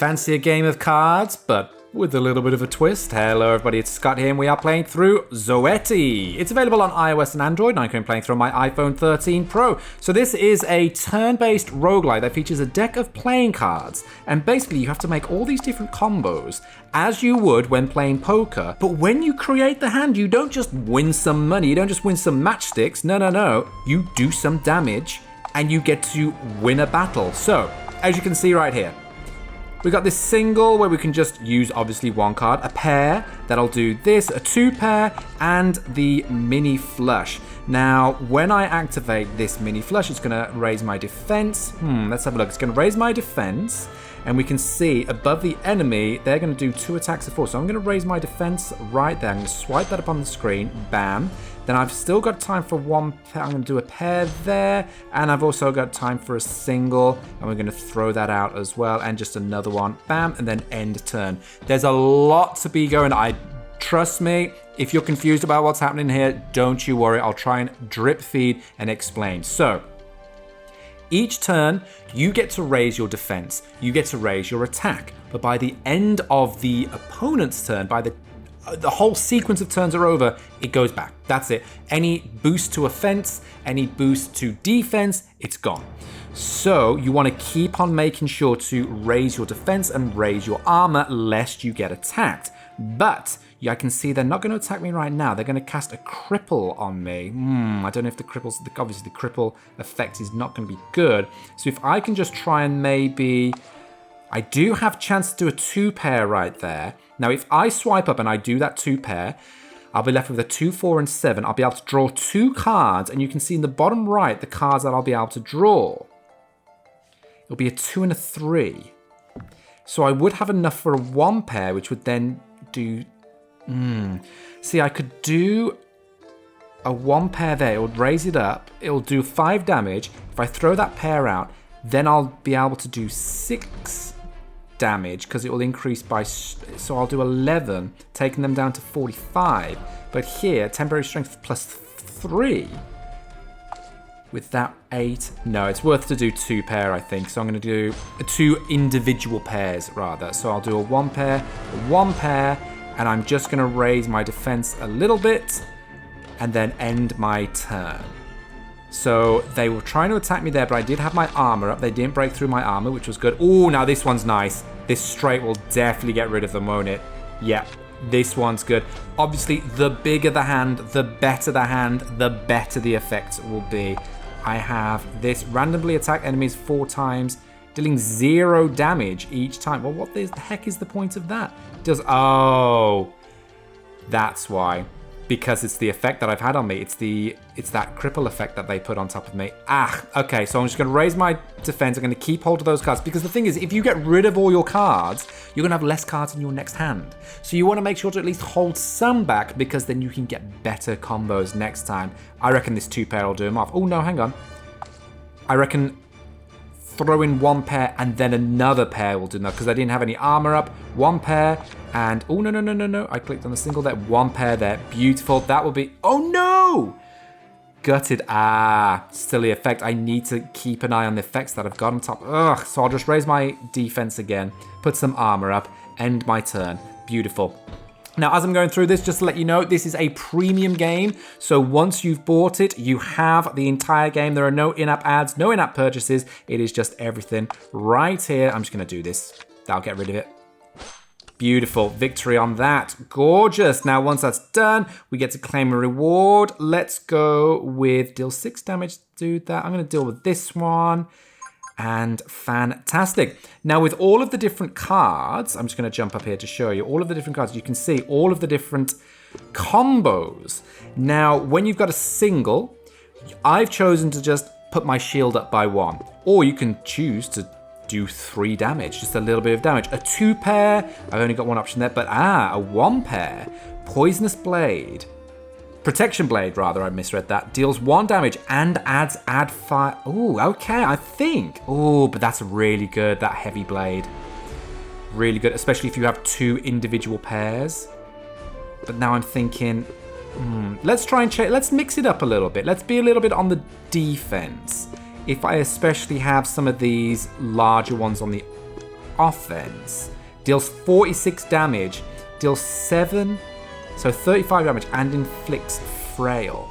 Fancy a game of cards, but with a little bit of a twist? Hello everybody, it's Scott here and we are playing through Zoeti. It's available on iOS and Android and I'm currently playing through my iPhone 13 Pro. So this is a turn-based roguelite that features a deck of playing cards. And basically you have to make all these different combos as you would when playing poker. But when you create the hand, you don't just win some money, you don't just win some matchsticks. No. You do some damage and you get to win a battle. So, as you can see right here, we got this single where we can just use obviously one card, a pair, that'll do this, a two pair, and the mini flush. Now, when I activate this mini flush, it's gonna raise my defense. Let's have a look. It's gonna raise my defense, and we can see above the enemy, they're gonna do 2 attacks of 4. So I'm gonna raise my defense right there. I'm gonna swipe that up on the screen, bam. Then I've still got time for one pair. I'm going to do a pair there. And I've also got time for a single. And we're going to throw that out as well. And just another one. Bam. And then end turn. There's a lot to be going on. Trust me, if you're confused about what's happening here, don't you worry. I'll try and drip feed and explain. So, each turn, you get to raise your defense. You get to raise your attack. But by the end of the opponent's turn, by the whole sequence of turns are over, it goes back. That's it. Any boost to offense, any boost to defense, it's gone. So you want to keep on making sure to raise your defense and raise your armor lest you get attacked. But I can see they're not going to attack me right now. They're going to cast a cripple on me. I don't know if the cripples, obviously the cripple effect is not going to be good. So if I can just try and maybe, I do have a chance to do a 2 pair right there. Now, if I swipe up and I do that 2 pair, I'll be left with a 2, 4, and 7. I'll be able to draw 2 cards, and you can see in the bottom right the cards that I'll be able to draw. It'll be a 2 and a 3. So I would have enough for a 1 pair, which would then do... See, I could do a 1 pair there. It would raise it up. It'll do 5 damage. If I throw that pair out, then I'll be able to do 6 damage because it will increase by, so I'll do 11, taking them down to 45. But here, temporary strength plus 3 with that 8. No, it's worth to do 2 pair, I think. So I'm going to do 2 individual pairs rather. So I'll do a 1 pair, a 1 pair, and I'm just going to raise my defense a little bit and then end my turn. So they were trying to attack me there, but I did have my armor up. They didn't break through my armor, which was good. Oh, now this one's nice. This straight will definitely get rid of them, won't it? Yeah, this one's good. Obviously, the bigger the hand, the better the hand, the better the effects will be. I have this randomly attack enemies 4 times, dealing 0 damage each time. Well, what the heck is the point of that? Oh, that's why. Because it's the effect that I've had on me. It's that cripple effect that they put on top of me. Okay, so I'm just going to raise my defense. I'm going to keep hold of those cards. Because the thing is, if you get rid of all your cards, you're going to have less cards in your next hand. So you want to make sure to at least hold some back, because then you can get better combos next time. I reckon this 2 pair will do them off. Oh, no, hang on. I reckon throw in 1 pair and then another pair will do enough, because I didn't have any armor up. 1 pair and... Oh, no. I clicked on the single there. 1 pair there. Beautiful. That will be... Oh, no! Gutted. Silly effect. I need to keep an eye on the effects that I've got on top. Ugh. So I'll just raise my defense again. Put some armor up. End my turn. Beautiful. Now, as I'm going through this, just to let you know, this is a premium game. So once you've bought it, you have the entire game. There are no in-app ads, no in-app purchases. It is just everything right here. I'm just going to do this. That'll get rid of it. Beautiful. Victory on that. Gorgeous. Now, once that's done, we get to claim a reward. Let's go with deal 6 damage. Do that. I'm going to deal with this one. And fantastic. Now, with all of the different cards, I'm just going to jump up here to show you all of the different cards. You can see all of the different combos. Now, when you've got a single, I've chosen to just put my shield up by 1. Or you can choose to do 3 damage, just a little bit of damage. A 2 pair, I've only got 1 option there, but a 1 pair. Poisonous Blade. Protection Blade, rather, I misread that. Deals 1 damage and add 5. Ooh, okay, I think. Ooh, but that's really good, that heavy blade. Really good, especially if you have 2 individual pairs. But now I'm thinking, let's try and let's mix it up a little bit. Let's be a little bit on the defense. If I especially have some of these larger ones on the offense, deals 46 damage, deals 7, so 35 damage, and inflicts frail.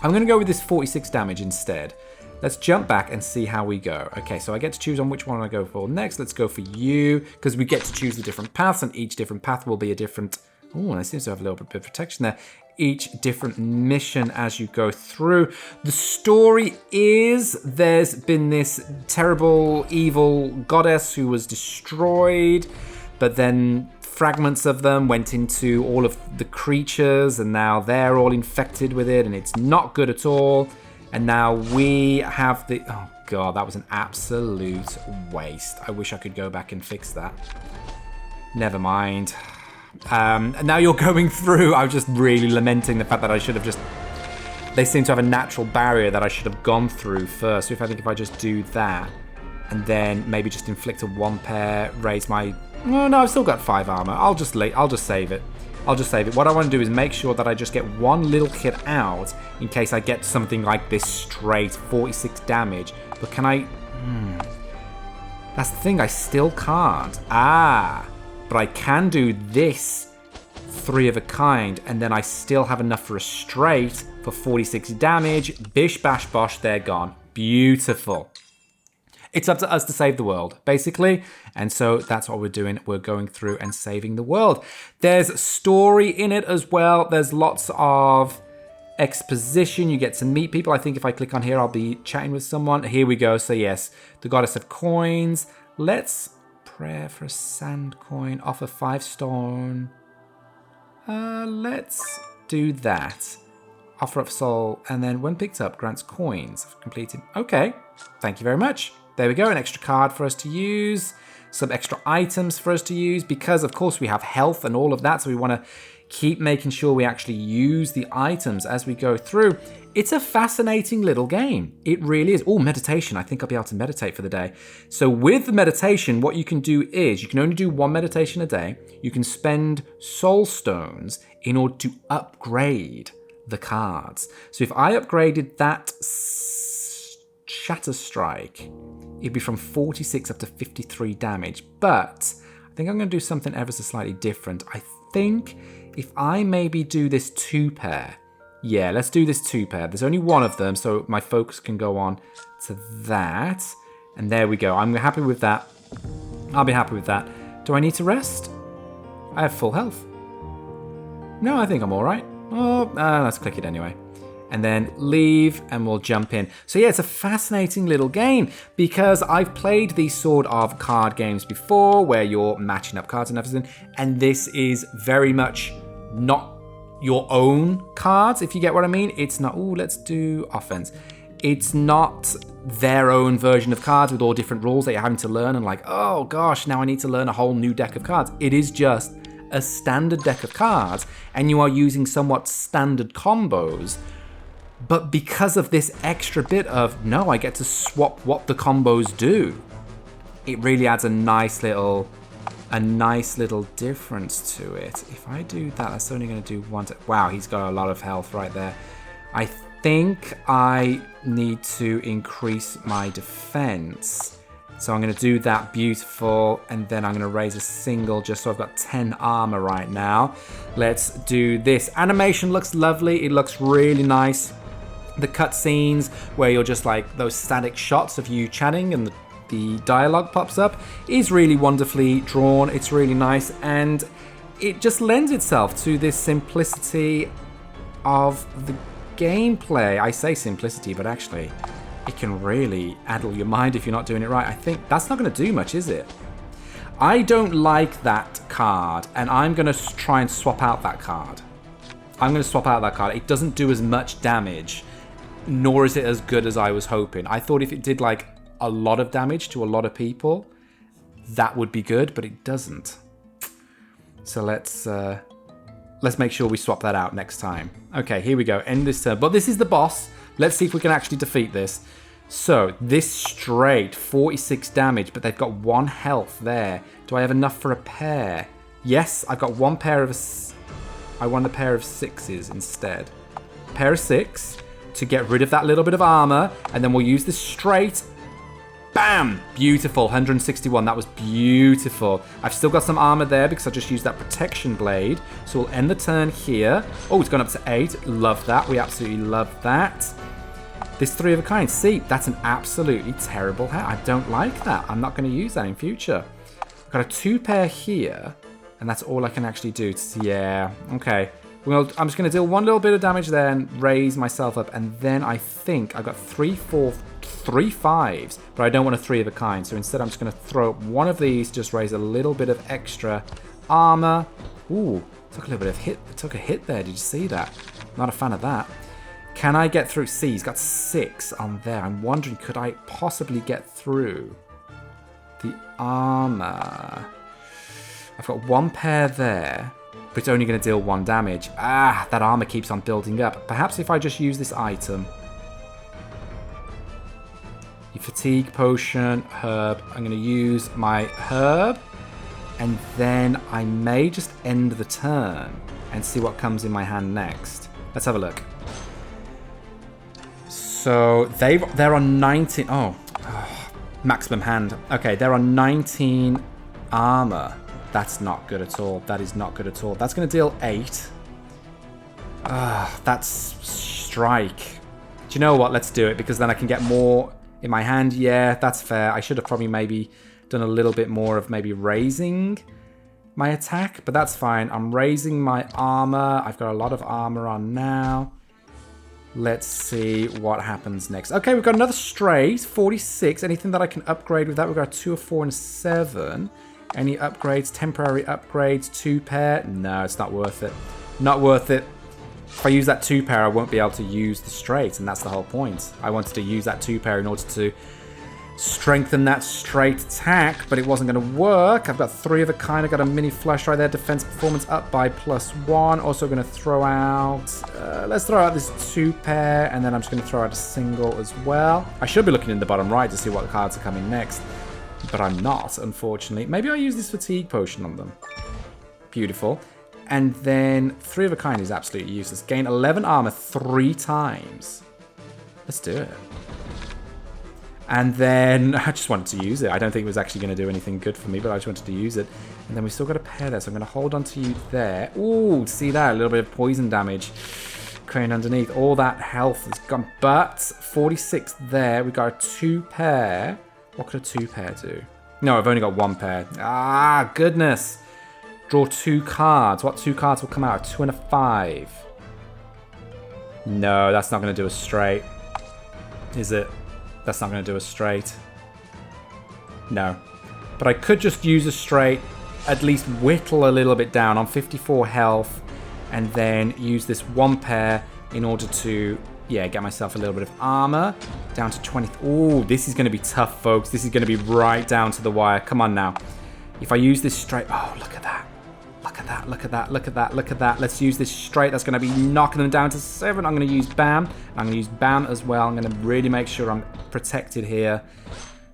I'm going to go with this 46 damage instead. Let's jump back and see how we go. Okay, so I get to choose on which one I go for next. Let's go for you, because we get to choose the different paths, and each different path will be a different... Oh, that seems to have a little bit of protection there. Each different mission as you go through. The story is there's been this terrible, evil goddess who was destroyed, but then fragments of them went into all of the creatures, and now they're all infected with it, and it's not good at all. And now we have the... Oh, God, that was an absolute waste. I wish I could go back and fix that. Never mind. And now you're going through. I was just really lamenting the fact that I should have just... They seem to have a natural barrier that I should have gone through first. So if I just do that, and then maybe just inflict a 1 pair, raise my... Oh, no, I've still got 5 armor. I'll just save it. I'll just save it. What I want to do is make sure that I just get one little hit out in case I get something like this straight 46 damage. But can I... That's the thing, I still can't. But I can do this 3 of a kind, and then I still have enough for a straight for 46 damage. Bish, bash, bosh, they're gone. Beautiful. It's up to us to save the world, basically. And so that's what we're doing. We're going through and saving the world. There's story in it as well. There's lots of exposition. You get to meet people. I think if I click on here, I'll be chatting with someone. Here we go. So yes, the goddess of coins. Let's pray for a sand coin. Offer 5 stone. Let's do that. Offer up soul. And then when picked up, grants coins. Completed. Okay. Thank you very much. There we go, an extra card for us to use, some extra items for us to use, because of course we have health and all of that, so we want to keep making sure we actually use the items as we go through. It's a fascinating little game. It really is. Oh, meditation. I think I'll be able to meditate for the day. So with the meditation, what you can do is, you can only do 1 meditation a day. You can spend soul stones in order to upgrade the cards. So if I upgraded that Shatter Strike, it'd be from 46 up to 53 damage, but I think I'm going to do something ever so slightly different. I think if I maybe do this 2 pair, yeah, let's do this 2 pair. There's only 1 of them, so my focus can go on to that, and there we go. I'm happy with that. I'll be happy with that. Do I need to rest? I have full health. No, I think I'm all right. Oh, let's click it anyway. And then leave, and we'll jump in. So yeah, it's a fascinating little game, because I've played these sort of card games before where you're matching up cards and everything, and this is very much not your own cards, if you get what I mean. It's not, oh, let's do offense. It's not their own version of cards with all different rules that you're having to learn and like, oh gosh, now I need to learn a whole new deck of cards. It is just a standard deck of cards, and you are using somewhat standard combos. But because of this extra bit of, no, I get to swap what the combos do, it really adds a nice little difference to it. If I do that, that's only going to do 1. Wow, he's got a lot of health right there. I think I need to increase my defense. So I'm going to do that, beautiful, and then I'm going to raise a single just so I've got 10 armor right now. Let's do this. Animation looks lovely. It looks really nice. The cutscenes where you're just like those static shots of you chatting and the dialogue pops up is really wonderfully drawn. It's really nice, and it just lends itself to this simplicity of the gameplay. I say simplicity, but actually it can really addle your mind if you're not doing it right. I think that's not going to do much, is it? I don't like that card, and I'm going to try and swap out that card. I'm going to swap out that card. It doesn't do as much damage, nor is it as good as I was hoping. I thought if it did like a lot of damage to a lot of people, that would be good, but it doesn't. So let's make sure we swap that out next time. Okay, here we go. End this turn. But this is the boss. Let's see if we can actually defeat this. So this straight 46 damage, but they've got 1 health there. Do I have enough for a pair? Yes, I've got 1 pair of... I want a pair of 6s instead. Pair of 6 to get rid of that little bit of armor, and then we'll use this straight. Bam! Beautiful. 161. That was beautiful. I've still got some armor there because I just used that protection blade. So we'll end the turn here. Oh, it's gone up to 8. Love that. We absolutely love that. This 3 of a kind. See, that's an absolutely terrible hat. I don't like that. I'm not going to use that in future. I've got a 2 pair here. And that's all I can actually do. Yeah, okay. Well, I'm just going to deal one little bit of damage there and raise myself up. And then I think I've got 3 5s. But I don't want a 3 of a kind. So instead I'm just going to throw up one of these. Just raise a little bit of extra armor. Ooh, took a little bit of hit. It took a hit there. Did you see that? Not a fan of that. Can I get through? See, he's got 6 on there. I'm wondering, could I possibly get through the armor? I've got 1 pair there, but it's only going to deal 1 damage. Ah, that armor keeps on building up. Perhaps if I just use this item. The fatigue potion, herb. I'm going to use my herb, and then I may just end the turn and see what comes in my hand next. Let's have a look. So they're on 19. Oh, maximum hand. Okay, they're on 19 armor. That's not good at all. That is not good at all. That's going to deal 8. That's strike. Do you know what? Let's do it because then I can get more in my hand. Yeah, that's fair. I should have probably maybe done a little bit more of maybe raising my attack, but that's fine. I'm raising my armor. I've got a lot of armor on now. Let's see what happens next. Okay, we've got another straight, 46. Anything that I can upgrade with that? We've got 2, a 4, and a 7. Any upgrades? Temporary upgrades? 2 pair? No, it's not worth it. Not worth it. If I use that 2 pair, I won't be able to use the straight, and that's the whole point. I wanted to use that 2 pair in order to strengthen that straight attack, but it wasn't going to work. I've got 3 of a kind. I've got a mini flash right there. Defense performance up by +1. Also going to throw out... let's throw out this 2 pair, and then I'm just going to throw out a single as well. I should be looking in the bottom right to see what cards are coming next, but I'm not, unfortunately. Maybe I'll use this fatigue potion on them. Beautiful. And then 3 of a kind is absolutely useless. Gain 11 armor 3 times. Let's do it. And then I just wanted to use it. I don't think it was actually going to do anything good for me, but I just wanted to use it. And then we still got a pair there, so I'm going to hold on to you there. Ooh, see that? A little bit of poison damage crane underneath. All that health is gone. But 46 there. We got a 2 pair. What could a 2 pair do? No, I've only got 1 pair. Ah, goodness. Draw 2 cards. What 2 cards will come out? A 2 and a 5. No, that's not going to do a straight. Is it? That's not going to do a straight. No. But I could just use a straight, at least whittle a little bit down on 54 health, and then use this 1 pair in order to, yeah, get myself a little bit of armor. Down to 20. Ooh, this is going to be tough, folks. This is going to be right down to the wire. Come on now. If I use this straight... Oh, look at that. Look at that, look at that, look at that, look at that. Let's use this straight. That's going to be knocking them down to 7. I'm going to use BAM. I'm going to use BAM as well. I'm going to really make sure I'm protected here.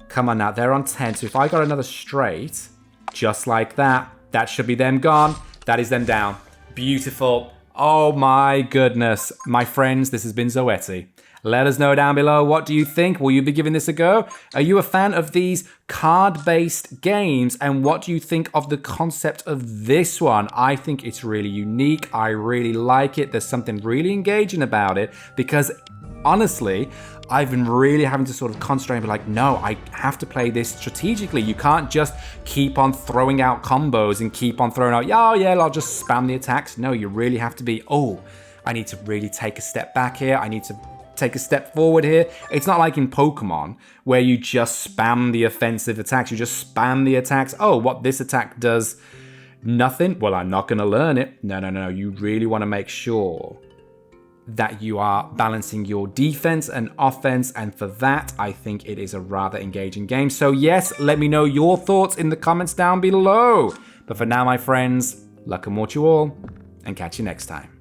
Come on now. They're on 10. So if I got another straight, just like that, that should be them gone. That is them down. Beautiful. Oh my goodness. My friends, this has been Zoeti. Let us know down below, what do you think? Will you be giving this a go? Are you a fan of these card-based games? And what do you think of the concept of this one? I think it's really unique. I really like it. There's something really engaging about it because honestly, I've been really having to sort of concentrate and be like, no, I have to play this strategically. You can't just keep on throwing out combos and keep on throwing out, oh yeah, I'll just spam the attacks. No, you really have to be, oh, I need to really take a step back here. I need to take a step forward here. It's not like in Pokemon where you just spam the offensive attacks. You just spam the attacks. Oh, what this attack does, nothing. Well, I'm not going to learn it. No. You really want to make sure that you are balancing your defense and offense. And for that, I think it is a rather engaging game. So yes, let me know your thoughts in the comments down below. But for now, my friends, luck and more to you all, and catch you next time.